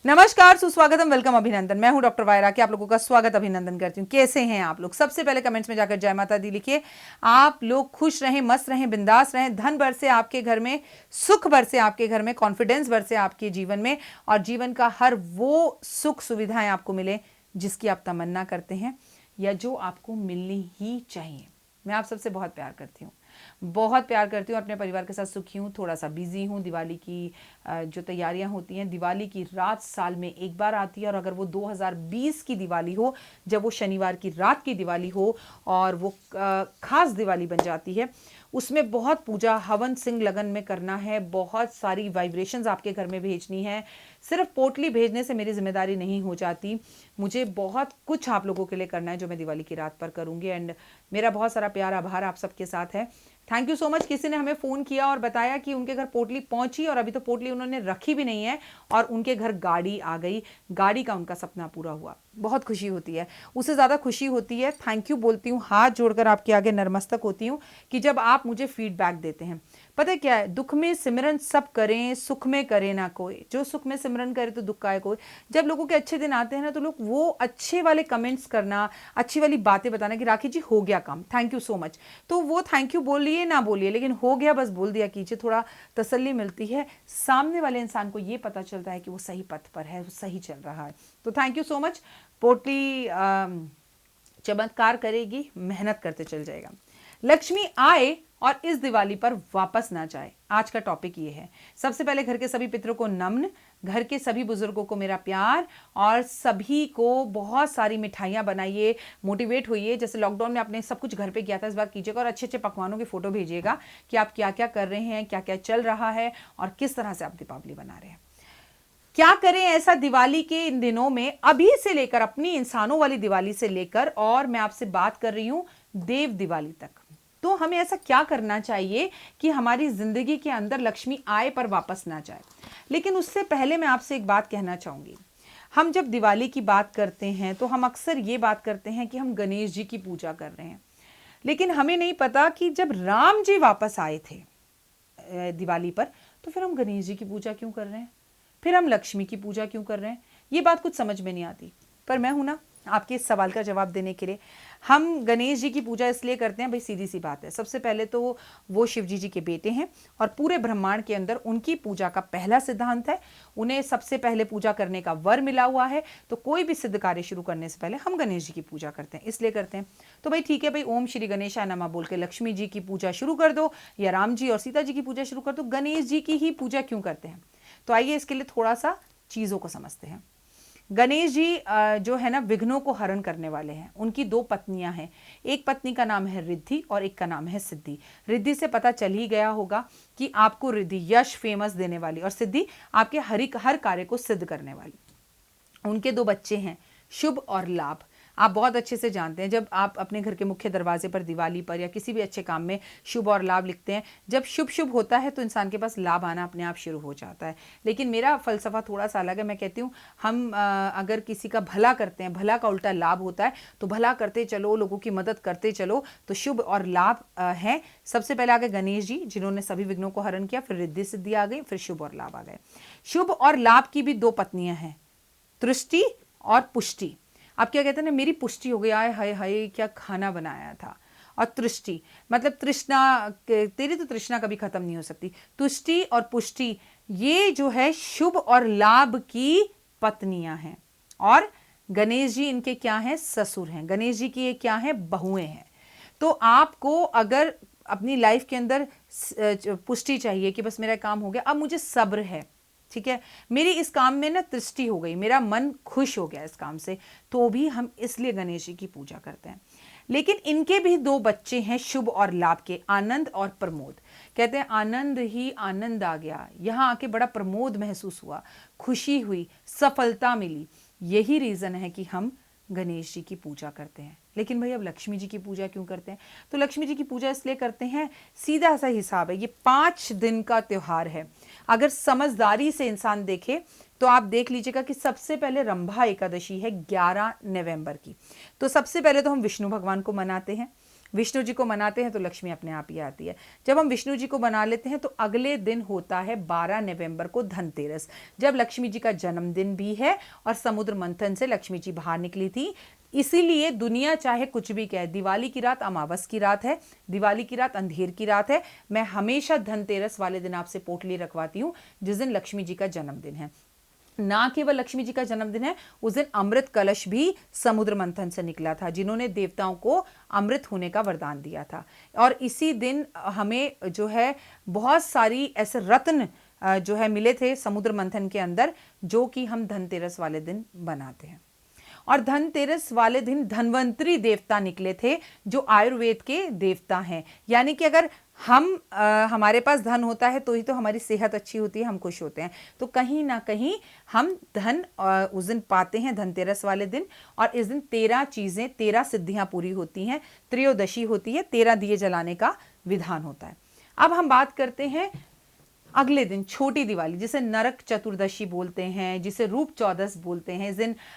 नमस्कार, सुस्वागतम, वेलकम, अभिनंदन। मैं हूं डॉक्टर वायरा की आप लोगों का स्वागत अभिनंदन करती हूं। कैसे हैं आप लोग? सबसे पहले कमेंट्स में जाकर जय माता दी लिखिए। आप लोग खुश रहें, मस्त रहें, बिंदास रहें, धन बरसे आपके घर में, सुख बरसे आपके घर में, कॉन्फिडेंस बरसे आपके जीवन में और जीवन का हर वो सुख सुविधाएं आपको मिले जिसकी आप तमन्ना करते हैं या जो आपको मिलनी ही चाहिए। मैं आप सबसे बहुत प्यार करती हूँ, बहुत प्यार करती हूँ, अपने परिवार के साथ सुखी हूँ, थोड़ा सा बिजी हूँ। दिवाली की जो तैयारियां होती हैं, दिवाली की रात साल में एक बार आती है और अगर वो 2020 की दिवाली हो, जब वो शनिवार की रात की दिवाली हो और वो खास दिवाली बन जाती है, उसमें बहुत पूजा हवन सिंह लगन में करना है, बहुत सारी वाइब्रेशंस आपके घर में भेजनी है। सिर्फ पोटली भेजने से मेरी जिम्मेदारी नहीं हो जाती, मुझे बहुत कुछ आप लोगों के लिए करना है जो मैं दिवाली की रात पर करूँगी। एंड मेरा बहुत सारा प्यार आभार आप सबके साथ है। Thank you so much. किसी ने हमें फ़ोन किया और बताया कि उनके घर पोटली पहुंची और अभी तो पोटली उन्होंने रखी भी नहीं है और उनके घर गाड़ी आ गई, गाड़ी का उनका सपना पूरा हुआ। बहुत खुशी होती है, उससे ज़्यादा खुशी होती है, थैंक यू बोलती हूँ, हाथ जोड़कर आपके आगे नतमस्तक होती हूँ कि जब आप मुझे फीडबैक देते हैं। पता है क्या है, दुख में सिमरन सब करें, सुख में करे ना कोई, जो सुख में सिमरन करे तो दुख का है कोई। जब लोगों के अच्छे दिन आते हैं ना, तो लोग वो अच्छे वाले कमेंट्स करना, अच्छी वाली बातें बताना कि राखी जी हो गया काम, थैंक यू सो मच। तो वो थैंक यू बोलिए ना बोलिए, लेकिन हो गया बस बोल दिया कीजिए, थोड़ा तसल्ली मिलती है। सामने वाले इंसान को ये पता चलता है कि वो सही पथ पर है, वो सही चल रहा है। तो थैंक यू सो मच। पोटली चमत्कार करेगी, मेहनत करते चल जाएगा। लक्ष्मी आए और इस दिवाली पर वापस ना जाए, आज का टॉपिक ये है। सबसे पहले घर के सभी पितरों को नमन, घर के सभी बुजुर्गों को मेरा प्यार और सभी को बहुत सारी मिठाइयाँ बनाइए, मोटिवेट होइए। जैसे लॉकडाउन में आपने सब कुछ घर पे किया था, इस बार कीजिएगा और अच्छे अच्छे पकवानों की फोटो भेजिएगा कि आप क्या क्या कर रहे हैं, क्या क्या चल रहा है और किस तरह से आप दीपावली बना रहे हैं। क्या करें ऐसा दिवाली के इन दिनों में, अभी से लेकर अपनी इंसानों वाली दिवाली से लेकर, और मैं आपसे बात कर रही हूं देव दिवाली तक। तो हमें ऐसा क्या करना चाहिए कि हमारी जिंदगी के अंदर लक्ष्मी आए पर वापस ना जाए। लेकिन उससे पहले मैं आपसे एक बात कहना चाहूंगी। हम जब दिवाली की बात करते हैं तो हम अक्सर ये बात करते हैं कि हम गणेश जी की पूजा कर रहे हैं, लेकिन हमें नहीं पता कि जब राम जी वापस आए थे दिवाली पर, तो फिर हम गणेश जी की पूजा क्यों कर रहे हैं, फिर हम लक्ष्मी की पूजा क्यों कर रहे हैं। ये बात कुछ समझ में नहीं आती, पर मैं हूं ना आपके इस सवाल का जवाब देने के लिए। हम गणेश जी की पूजा इसलिए करते हैं, भाई सीधी सी बात है, सबसे पहले तो वो शिव जी के बेटे हैं और पूरे ब्रह्मांड के अंदर उनकी पूजा का पहला सिद्धांत है, उन्हें सबसे पहले पूजा करने का वर मिला हुआ है। तो कोई भी सिद्ध कार्य शुरू करने से पहले हम गणेश जी की पूजा करते हैं, इसलिए करते हैं। तो भाई ठीक है, भाई ओम श्री गणेशाय नमः बोल के लक्ष्मी जी की पूजा शुरू कर दो या राम जी और सीता जी की पूजा शुरू कर दो, गणेश जी की ही पूजा क्यों करते हैं। तो आइए इसके लिए थोड़ा सा चीज़ों को समझते हैं। गणेश जी जो है ना, विघ्नों को हरण करने वाले हैं। उनकी दो पत्नियां हैं, एक पत्नी का नाम है रिद्धि और एक का नाम है सिद्धि। रिद्धि से पता चल ही गया होगा कि आपको रिद्धि यश फेमस देने वाली और सिद्धि आपके हर कार्य को सिद्ध करने वाली। उनके दो बच्चे हैं, शुभ और लाभ। आप बहुत अच्छे से जानते हैं, जब आप अपने घर के मुख्य दरवाजे पर दिवाली पर या किसी भी अच्छे काम में शुभ और लाभ लिखते हैं, जब शुभ शुभ होता है तो इंसान के पास लाभ आना अपने आप शुरू हो जाता है। लेकिन मेरा फलसफा थोड़ा सा अलग है। मैं कहती हूँ हम अगर किसी का भला करते हैं, भला का उल्टा लाभ होता है, तो भला करते चलो, लोगों की मदद करते चलो, तो शुभ और लाभ है। सबसे पहले आ गए गणेश जी, जिन्होंने सभी विघ्नों को हरण किया, फिर रिद्धि सिद्धि आ गई, फिर शुभ और लाभ आ गए। शुभ और लाभ की भी दो पत्नियां हैं, तृष्टि और पुष्टि। आप क्या कहते हैं ना, मेरी पुष्टि हो गई, आए हाय हाय क्या खाना बनाया था। और तृष्टि मतलब तृष्णा, तेरी तो तृष्णा कभी खत्म नहीं हो सकती। तुष्टि और पुष्टि ये जो है शुभ और लाभ की पत्नियां हैं। और गणेश जी इनके क्या हैं, ससुर हैं। गणेश जी की ये क्या है, बहुएं हैं। तो आपको अगर अपनी लाइफ के अंदर पुष्टि चाहिए कि बस मेरा काम हो गया, अब मुझे सब्र है, ठीक है, मेरी इस काम में ना तृष्टि हो गई, मेरा मन खुश हो गया इस काम से, तो भी हम इसलिए गणेश जी की पूजा करते हैं। लेकिन इनके भी दो बच्चे हैं शुभ और लाभ के, आनंद और प्रमोद। कहते हैं आनंद ही आनंद आ गया, यहां आके बड़ा प्रमोद महसूस हुआ, खुशी हुई, सफलता मिली। यही रीजन है कि हम गणेश जी की पूजा करते हैं। लेकिन भाई अब लक्ष्मी जी की पूजा क्यों करते हैं? तो लक्ष्मी जी की पूजा इसलिए करते हैं, सीधा सा हिसाब है, ये 5 दिन का त्योहार है। अगर समझदारी से इंसान देखे तो आप देख लीजिएगा कि सबसे पहले रंभा एकादशी है 11 नवंबर की। तो सबसे पहले तो हम विष्णु भगवान को मनाते हैं, विष्णु जी को मनाते हैं तो लक्ष्मी अपने आप ही आती है। जब हम विष्णु जी को मना लेते हैं तो अगले दिन होता है 12 नवंबर को धनतेरस, जब लक्ष्मी जी का जन्मदिन भी है और समुद्र मंथन से लक्ष्मी जी बाहर निकली थी। इसीलिए दुनिया चाहे कुछ भी कहे, दिवाली की रात अमावस की रात है, दिवाली की रात अंधेर की रात है। मैं हमेशा धनतेरस वाले दिन आपसे पोटली रखवाती हूँ, जिस दिन लक्ष्मी जी का जन्मदिन है। ना केवल लक्ष्मी जी का जन्मदिन है, उस दिन अमृत कलश भी समुद्र मंथन से निकला था, जिन्होंने देवताओं को अमृत होने का वरदान दिया था। और इसी दिन हमें जो है बहुत सारी ऐसे रत्न जो है मिले थे समुद्र मंथन के अंदर, जो कि हम धनतेरस वाले दिन बनाते हैं। और धनतेरस वाले दिन धन्वंतरी देवता निकले थे, जो आयुर्वेद के देवता हैं। यानी कि अगर हमारे पास धन होता है तो ही तो हमारी सेहत अच्छी होती है, हम खुश होते हैं। तो कहीं ना कहीं हम धन उस दिन पाते हैं धनतेरस वाले दिन। और इस दिन 13 चीजें, 13 सिद्धियां पूरी होती हैं, त्रयोदशी होती है, 13 दिए जलाने का विधान होता है। अब हम बात करते हैं अगले दिन छोटी दिवाली, जिसे नरक चतुर्दशी बोलते हैं, जिसे रूप चौदस बोलते हैं।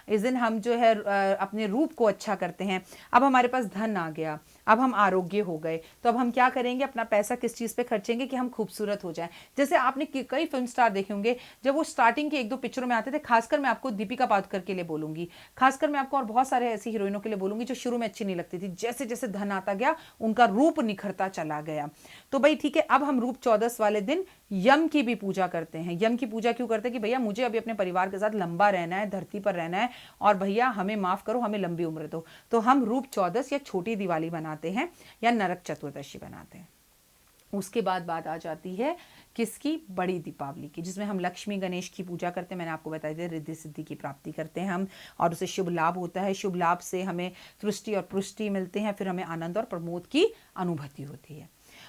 इस दिन हम जो है अपने रूप को अच्छा करते हैं। अब हमारे पास धन आ गया, अब हम आरोग्य हो गए, तो अब हम क्या करेंगे, अपना पैसा किस चीज़ पे खर्चेंगे कि हम खूबसूरत हो जाएं। जैसे आपने कई फिल्म स्टार देखे होंगे, जब वो स्टार्टिंग के 1-2 पिक्चरों में आते थे, खासकर मैं आपको दीपिका पादुकोण के लिए बोलूंगी, खासकर मैं आपको और बहुत सारे ऐसी हीरोइनों के लिए बोलूंगी जो शुरू में अच्छी नहीं लगती थी। जैसे जैसे धन आता गया, उनका रूप निखरता चला गया। तो भाई ठीक है, अब हम रूप चौदस वाले दिन यम की भी पूजा करते हैं। यम की पूजा क्यों करते हैं कि भैया मुझे अभी अपने परिवार के साथ लंबा रहना है, धरती पर रहना है, और भैया हमें माफ करो, हमें लंबी उम्र दो। तो हम रूप चौदस या छोटी दिवाली बनाते हैं या नरक चतुर्दशी बनाते हैं। उसके बाद बात आ जाती है किसकी, बड़ी दीपावली की, जिसमें हम लक्ष्मी गणेश की पूजा करते हैं। मैंने आपको बताया था, रिद्धि सिद्धि की प्राप्ति करते हैं हम, और उसे शुभ लाभ होता है। शुभ लाभ से हमें तुष्टि और पुष्टि मिलते हैं, फिर हमें आनंद और प्रमोद की अनुभूति होती है।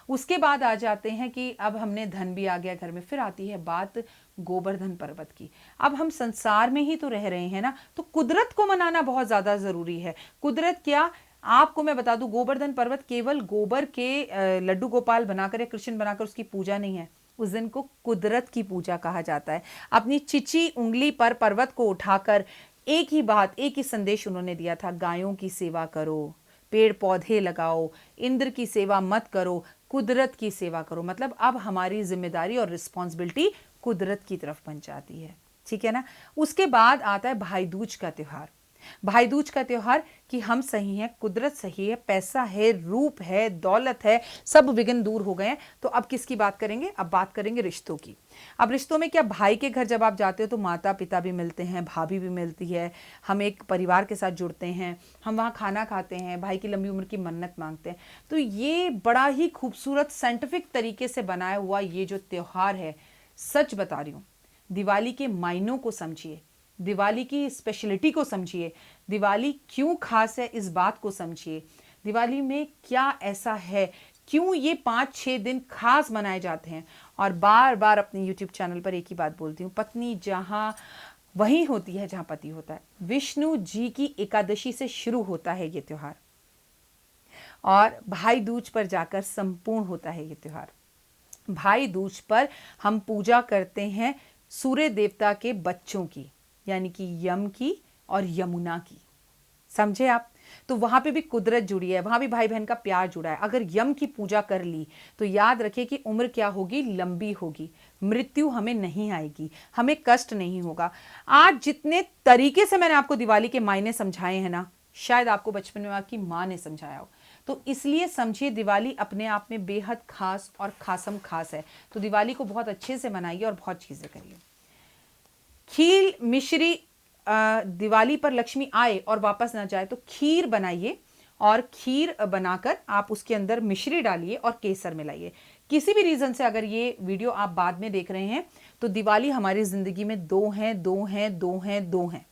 उसके बाद आ जाते हैं कि अब हमने धन भी आ गया घर में, फिर आती है बात गोवर्धन पर्वत की। अब हम संसार में ही तो रह रहे हैं ना, तो कुदरत को मनाना बहुत ज्यादा जरूरी है। कुदरत क्या, आपको मैं बता दूं, गोवर्धन पर्वत केवल गोबर के लड्डू गोपाल बनाकर या कृष्ण बनाकर उसकी पूजा नहीं है। उस दिन को कुदरत की पूजा कहा जाता है। अपनी चिची उंगली पर पर्वत को उठाकर एक ही बात, एक ही संदेश उन्होंने दिया था, गायों की सेवा करो, पेड़ पौधे लगाओ, इंद्र की सेवा मत करो, कुदरत की सेवा करो। मतलब अब हमारी जिम्मेदारी और रिस्पॉन्सिबिलिटी कुदरत की तरफ बन जाती है, ठीक है ना। उसके बाद आता है भाई दूज का त्योहार। भाई दूज का त्योहार कि हम सही हैं, कुदरत सही है, पैसा है, रूप है, दौलत है, सब विघ्न दूर हो गए हैं। तो अब किसकी बात करेंगे, अब बात करेंगे रिश्तों की। अब रिश्तों में क्या, भाई के घर जब आप जाते हो तो माता पिता भी मिलते हैं, भाभी भी मिलती है, हम एक परिवार के साथ जुड़ते हैं, हम वहाँ खाना खाते हैं, भाई की लंबी उम्र की मन्नत मांगते हैं। तो ये बड़ा ही खूबसूरत साइंटिफिक तरीके से बनाया हुआ ये जो त्योहार है, सच बता रही हूँ, दिवाली के मायनों को समझिए, दिवाली की स्पेशलिटी को समझिए, दिवाली क्यों खास है इस बात को समझिए, दिवाली में क्या ऐसा है, क्यों ये 5-6 दिन खास मनाए जाते हैं। और बार बार अपने YouTube चैनल पर एक ही बात बोलती हूँ, पत्नी जहां वही होती है जहां पति होता है। विष्णु जी की एकादशी से शुरू होता है ये त्योहार और भाई दूज पर जाकर संपूर्ण होता है ये त्योहार। भाई दूज पर हम पूजा करते हैं सूर्य देवता के बच्चों की, यानी कि यम की और यमुना की, समझे आप। तो वहां पे भी कुदरत जुड़ी है, वहां भी भाई बहन का प्यार जुड़ा है। अगर यम की पूजा कर ली तो याद रखिए कि उम्र क्या होगी, लंबी होगी, मृत्यु हमें नहीं आएगी, हमें कष्ट नहीं होगा। आज जितने तरीके से मैंने आपको दिवाली के मायने समझाए हैं ना, शायद आपको बचपन में आपकी माँ ने समझाया हो। तो इसलिए समझिए दिवाली अपने आप में बेहद खास और खासम खास है। तो दिवाली को बहुत अच्छे से मनाइए और बहुत चीजें करिए। खीर मिश्री, दिवाली पर लक्ष्मी आए और वापस ना जाए तो खीर बनाइए, और खीर बनाकर आप उसके अंदर मिश्री डालिए और केसर मिलाइए। किसी भी रीजन से अगर ये वीडियो आप बाद में देख रहे हैं तो दिवाली हमारी जिंदगी में दो हैं।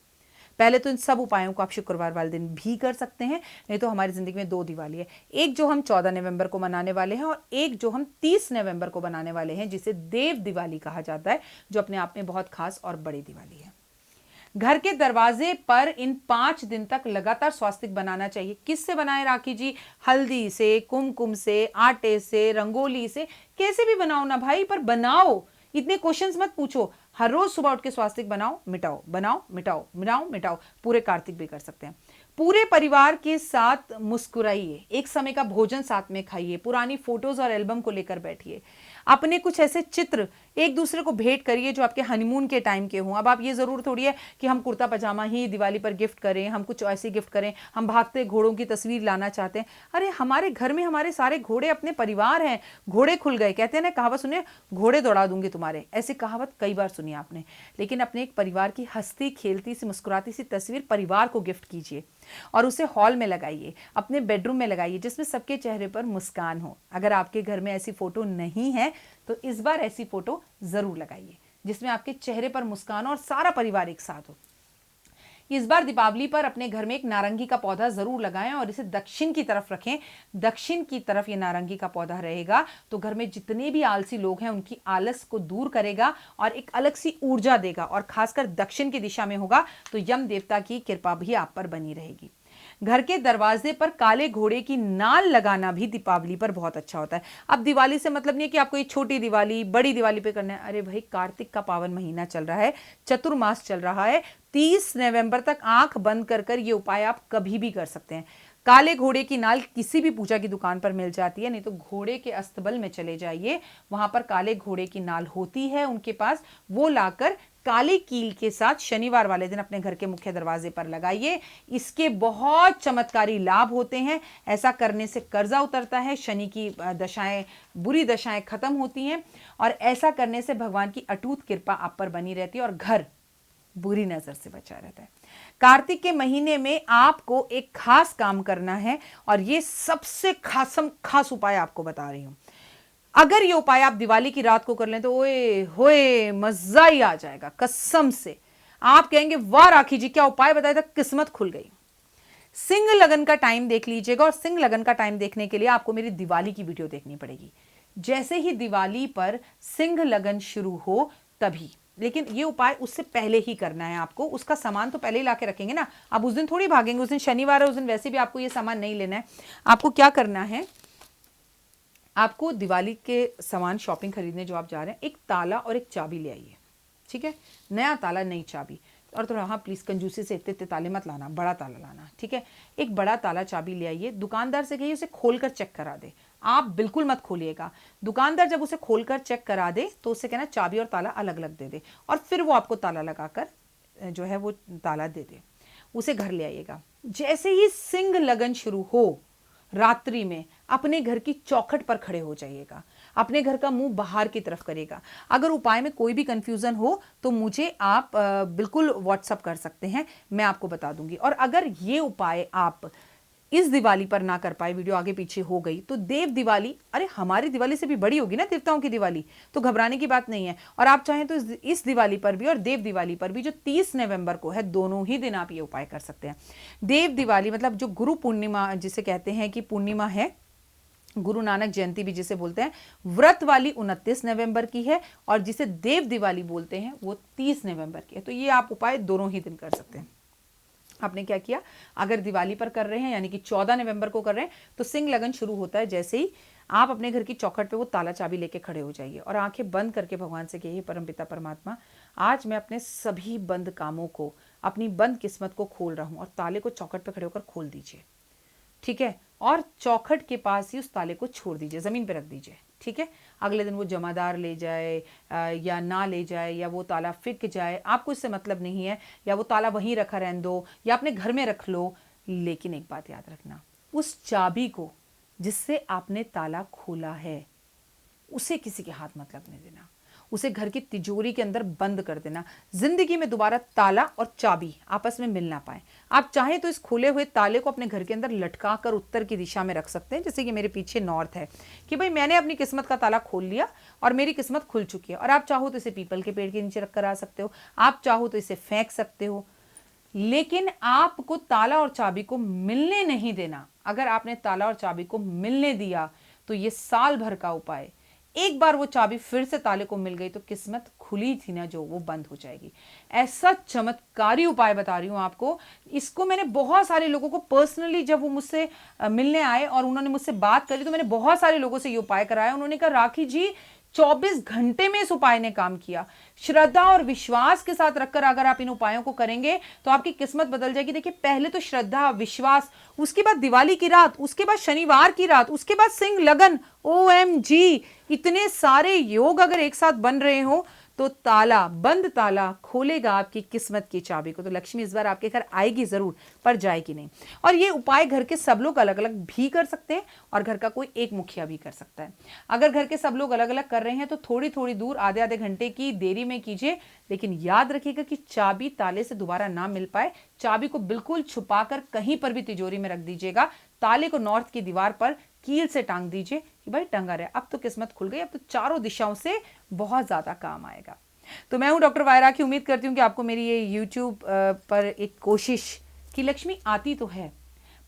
पहले तो इन सब उपायों को आप शुक्रवार वाले दिन भी कर सकते हैं, नहीं तो हमारी जिंदगी में 2 दिवाली है। एक जो हम 14 नवंबर को मनाने वाले हैं और एक जो हम 30 नवंबर को मनाने वाले हैं, जिसे देव दिवाली कहा जाता है, जो अपने आप में बहुत खास और बड़ी दिवाली है। घर के दरवाजे पर इन 5 दिन तक लगातार स्वास्तिक बनाना चाहिए। किससे बनाए राखी जी? हल्दी से, कुमकुम से, आटे से, रंगोली से, कैसे भी बनाओ ना भाई, पर बनाओ। इतने क्वेश्चंस मत पूछो। हर रोज सुबह उठ के स्वास्तिक बनाओ, मिटाओ, बनाओ, मिटाओ, बनाओ, मिटाओ। पूरे कार्तिक भी कर सकते हैं। पूरे परिवार के साथ मुस्कुराइए, एक समय का भोजन साथ में खाइए, पुरानी फोटोज और एल्बम को लेकर बैठिए, अपने कुछ ऐसे चित्र एक दूसरे को भेंट करिए जो आपके हनीमून के टाइम के हों। अब आप ये जरूर थोड़ी है कि हम कुर्ता पजामा ही दिवाली पर गिफ्ट करें, हम कुछ ऐसे गिफ्ट करें, हम भागते घोड़ों की तस्वीर लाना चाहते हैं। अरे हमारे घर में हमारे सारे घोड़े अपने परिवार हैं, घोड़े खुल गए, कहते हैं ना कहावत सुनिए, घोड़े दौड़ा दूंगी तुम्हारे, ऐसी कहावत कई बार सुनी आपने। लेकिन अपने एक परिवार की हंसती खेलती सी मुस्कुराती सी तस्वीर परिवार को गिफ्ट कीजिए और उसे हॉल में लगाइए, अपने बेडरूम में लगाइए, जिसमें सबके चेहरे पर मुस्कान हो। अगर आपके घर में ऐसी फोटो नहीं है तो इस बार ऐसी फोटो जरूर लगाइए जिसमें आपके चेहरे पर मुस्कान हो और सारा परिवार एक साथ हो। इस बार दीपावली पर अपने घर में एक नारंगी का पौधा जरूर लगाएं और इसे दक्षिण की तरफ रखें। दक्षिण की तरफ ये नारंगी का पौधा रहेगा तो घर में जितने भी आलसी लोग हैं उनकी आलस को दूर करेगा और एक अलग सी ऊर्जा देगा, और खासकर दक्षिण की दिशा में होगा तो यम देवता की कृपा भी आप पर बनी रहेगी। घर के दरवाजे पर काले घोड़े की नाल लगाना भी दीपावली पर बहुत अच्छा होता है। अब दिवाली से मतलब नहीं है कि आपको ये छोटी दिवाली बड़ी दिवाली पे करना है। अरे भाई, कार्तिक का पावन महीना चल रहा है, चतुर्मास चल रहा है, 30 नवंबर तक आंख बंद कर ये उपाय आप कभी भी कर सकते हैं। काले घोड़े की नाल किसी भी पूजा की दुकान पर मिल जाती है, नहीं तो घोड़े के अस्तबल में चले जाइए, वहां पर काले घोड़े की नाल होती है उनके पास, वो लाकर काली कील के साथ शनिवार वाले दिन अपने घर के मुख्य दरवाजे पर लगाइए। इसके बहुत चमत्कारी लाभ होते हैं। ऐसा करने से कर्जा उतरता है, शनि की दशाएं, बुरी दशाएं खत्म होती हैं, और ऐसा करने से भगवान की अटूट कृपा आप पर बनी रहती है और घर बुरी नजर से बचा रहता है। कार्तिक के महीने में आपको एक खास काम करना है और ये सबसे खास उपाय आपको बता रही हूं। अगर ये उपाय आप दिवाली की रात को कर लें तो ओए होए मजा ही आ जाएगा, कसम से। आप कहेंगे वाह राखी जी, क्या उपाय बताया था, किस्मत खुल गई। सिंह लगन का टाइम देख लीजिएगा, और सिंह लगन का टाइम देखने के लिए आपको मेरी दिवाली की वीडियो देखनी पड़ेगी। जैसे ही दिवाली पर सिंह लगन शुरू हो तभी, लेकिन ये उपाय उससे पहले ही करना है आपको। उसका सामान तो पहले ही लाके रखेंगे ना, अब उस दिन थोड़ी भागेंगे, उस दिन शनिवार है, उस दिन वैसे भी आपको ये सामान नहीं लेना है। आपको क्या करना है, आपको दिवाली के सामान शॉपिंग खरीदने जो आप जा रहे हैं, एक ताला और एक चाबी ले आइए, ठीक है, नया ताला नई चाबी। और थोड़ा हाँ प्लीज़ कंजूसी से इतने ताले मत लाना, बड़ा ताला लाना, ठीक है। एक बड़ा ताला चाबी ले आइए, दुकानदार से कहिए उसे खोलकर चेक करा दे, आप बिल्कुल मत खोलिएगा। दुकानदार जब उसे खोलकर चेक करा दे तो उससे कहना चाबी और ताला अलग अलग दे दे, और फिर वो आपको ताला लगाकर जो है वो ताला दे दे, उसे घर ले आइएगा। जैसे ही सिंह लगन शुरू हो रात्रि में, अपने घर की चौखट पर खड़े हो जाइएगा, अपने घर का मुंह बाहर की तरफ करेगा। अगर उपाय में कोई भी कंफ्यूजन हो तो मुझे आप बिल्कुल व्हाट्सअप कर सकते हैं, मैं आपको बता दूंगी। और अगर ये उपाय आप इस दिवाली पर ना कर पाए, वीडियो आगे पीछे हो गई, तो देव दिवाली, अरे हमारी दिवाली से भी बड़ी होगी ना देवताओं की दिवाली, तो घबराने की बात नहीं है। और आप चाहें तो इस दिवाली पर भी और देव दिवाली पर भी जो 30 नवंबर को है, दोनों ही दिन आप ये उपाय कर सकते हैं। देव दिवाली मतलब जो गुरु पूर्णिमा जिसे कहते हैं कि पूर्णिमा है, गुरु नानक जयंती भी जिसे बोलते हैं, व्रत वाली 29 नवंबर की है, और जिसे देव दिवाली बोलते हैं वो 30 नवंबर की है। तो ये आप उपाय दोनों ही दिन कर सकते हैं। आपने क्या किया, अगर दिवाली पर कर रहे हैं यानी कि 14 नवंबर को कर रहे हैं, तो सिंह लगन शुरू होता है जैसे ही आप अपने घर की चौखट पे वो ताला चाबी लेके खड़े हो जाइए और आंखें बंद करके भगवान से कहिए, परमपिता परमात्मा, आज मैं अपने सभी बंद कामों को, अपनी बंद किस्मत को खोल रहा हूं, और ताले को चौखट पे खड़े होकर खोल दीजिए, ठीक है। और चौखट के पास ही उस ताले को छोड़ दीजिए, जमीन पे रख दीजिए, ठीक है। अगले दिन वो जमादार ले जाए या ना ले जाए, या वो ताला फिक जाए, आपको इससे मतलब नहीं है, या वो ताला वहीं रखा रहने दो, या अपने घर में रख लो। लेकिन एक बात याद रखना, उस चाबी को जिससे आपने ताला खोला है उसे किसी के हाथ मत लगने देना, उसे घर की तिजोरी के अंदर बंद कर देना। जिंदगी में दोबारा ताला और चाबी आपस में मिल ना पाए। आप चाहें तो इस खुले हुए ताले को अपने घर के अंदर लटका कर उत्तर की दिशा में रख सकते हैं, जैसे कि मेरे पीछे नॉर्थ है, कि भाई मैंने अपनी किस्मत का ताला खोल लिया और मेरी किस्मत खुल चुकी है। और आप चाहो तो इसे पीपल के पेड़ के नीचे रख कर आ सकते हो, आप चाहो तो इसे फेंक सकते हो, लेकिन आपको ताला और चाबी को मिलने नहीं देना। अगर आपने ताला और चाबी को मिलने दिया तो ये साल भर का उपाय, एक बार वो चाबी फिर से ताले को मिल गई तो किस्मत खुली थी ना जो, वो बंद हो जाएगी। ऐसा चमत्कारी उपाय बता रही हूं आपको। इसको मैंने बहुत सारे लोगों को पर्सनली, जब वो मुझसे मिलने आए और उन्होंने मुझसे बात करी, तो मैंने बहुत सारे लोगों से ये उपाय कराया। उन्होंने कहा राखी जी 24 घंटे में इस उपाय ने काम किया। श्रद्धा और विश्वास के साथ रखकर अगर आप इन उपायों को करेंगे तो आपकी किस्मत बदल जाएगी। देखिए, पहले तो श्रद्धा, विश्वास, उसके बाद दिवाली की रात, उसके बाद शनिवार की रात, उसके बाद सिंह लगन, OMG, इतने सारे योग अगर एक साथ बन रहे हो तो ताला, बंद ताला खोलेगा आपकी किस्मत की चाबी को। तो लक्ष्मी इस बार आपके घर आएगी जरूर, पर जाएगी नहीं। और ये उपाय घर के सब लोग अलग अलग भी कर सकते हैं और घर का कोई एक मुखिया भी कर सकता है। अगर घर के सब लोग अलग अलग कर रहे हैं तो थोड़ी थोड़ी दूर, आधे आधे घंटे की देरी में कीजिए, लेकिन याद रखिएगा कि चाबी ताले से दोबारा ना मिल पाए। चाबी को बिल्कुल छुपाकर कहीं पर भी तिजोरी में रख दीजिएगा। ताले को नॉर्थ की दीवार पर कील से टांग दीजिए कि भाई टंगा रहे, अब तो किस्मत खुल गई, अब तो चारों दिशाओं से बहुत ज्यादा काम आएगा। तो मैं हूं डॉक्टर वायरा की, उम्मीद करती हूं कि आपको मेरी ये यूट्यूब पर एक कोशिश कि लक्ष्मी आती तो है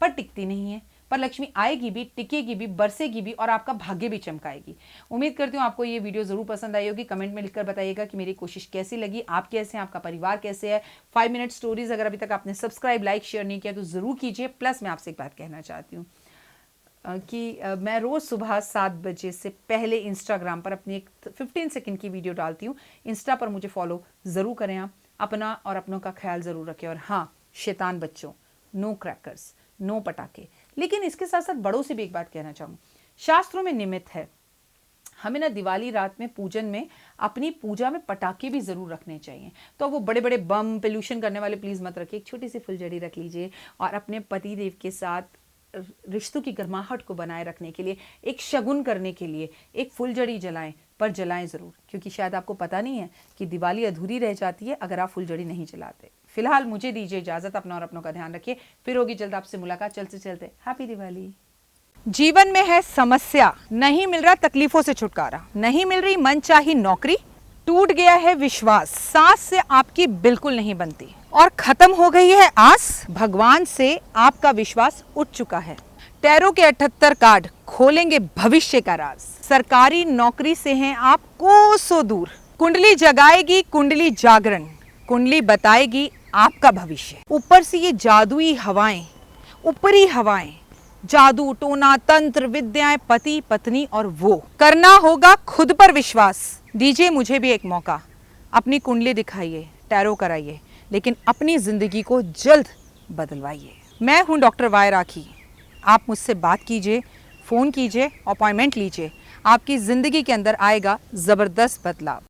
पर टिकती नहीं है, पर लक्ष्मी आएगी भी, टिकेगी भी, बरसेगी भी और आपका भाग्य भी चमकाएगी। उम्मीद करती हूँ आपको ये वीडियो जरूर पसंद आई होगी। कमेंट में लिखकर बताइएगा कि मेरी कोशिश कैसी लगी, आप कैसे हैं, आपका परिवार कैसे है। 5 मिनट स्टोरीज अगर अभी तक आपने सब्सक्राइब, लाइक, शेयर नहीं किया तो जरूर कीजिए। प्लस मैं आपसे एक बात कहना चाहती हूँ कि मैं रोज़ सुबह 7 बजे से पहले इंस्टाग्राम पर अपनी एक 15 सेकंड की वीडियो डालती हूँ। इंस्टा पर मुझे फॉलो ज़रूर करें आप। अपना और अपनों का ख्याल ज़रूर रखें। और हाँ, शैतान बच्चों, नो क्रैकर्स, नो पटाखे। लेकिन इसके साथ साथ बड़ों से भी एक बात कहना चाहूँ, शास्त्रों में निमित्त है, हमें ना दिवाली रात में पूजन में अपनी पूजा में पटाखे भी जरूर रखने चाहिए। तो वो बड़े बड़े बम, पोल्यूशन करने वाले प्लीज़ मत रखिए। एक छोटी सी फुलझड़ी रख लीजिए और अपने पति देव के साथ रिश्तों की गर्माहट को बनाए रखने के लिए, एक शगुन करने के लिए एक फुलझड़ी जलाएं, पर जलाएं ज़रूर, क्योंकि शायद आपको पता नहीं है कि दिवाली अधूरी रह जाती है अगर आप फुलझड़ी नहीं जलाते। फिलहाल मुझे दीजिए इजाज़त, अपना और अपनों का ध्यान रखिए। फिर होगी जल्द आपसे मुलाकात। चलते चलते हैप्पी दिवाली। जीवन में है समस्या, नहीं मिल रहा तकलीफों से छुटकारा, नहीं मिल रही मनचाही नौकरी, टूट गया है विश्वास, सास से आपकी बिल्कुल नहीं बनती और खत्म हो गई है आस, भगवान से आपका विश्वास उठ चुका है। टैरो के 78 कार्ड खोलेंगे भविष्य का राज। सरकारी नौकरी से हैं आप कोसों दूर। कुंडली जगाएगी कुंडली जागरण, कुंडली बताएगी आपका भविष्य। ऊपर से ये जादुई हवाएं, ऊपरी हवाएं, जादू टोना तंत्र विद्याएं, पति पत्नी और वो। करना होगा खुद पर विश्वास। दीजिए मुझे भी एक मौका, अपनी कुंडली दिखाइए, टैरो कराइए, लेकिन अपनी जिंदगी को जल्द बदलवाइए। मैं हूं डॉक्टर वायरा की, आप मुझसे बात कीजिए, फ़ोन कीजिए, अपॉइंटमेंट लीजिए। आपकी ज़िंदगी के अंदर आएगा ज़बरदस्त बदलाव।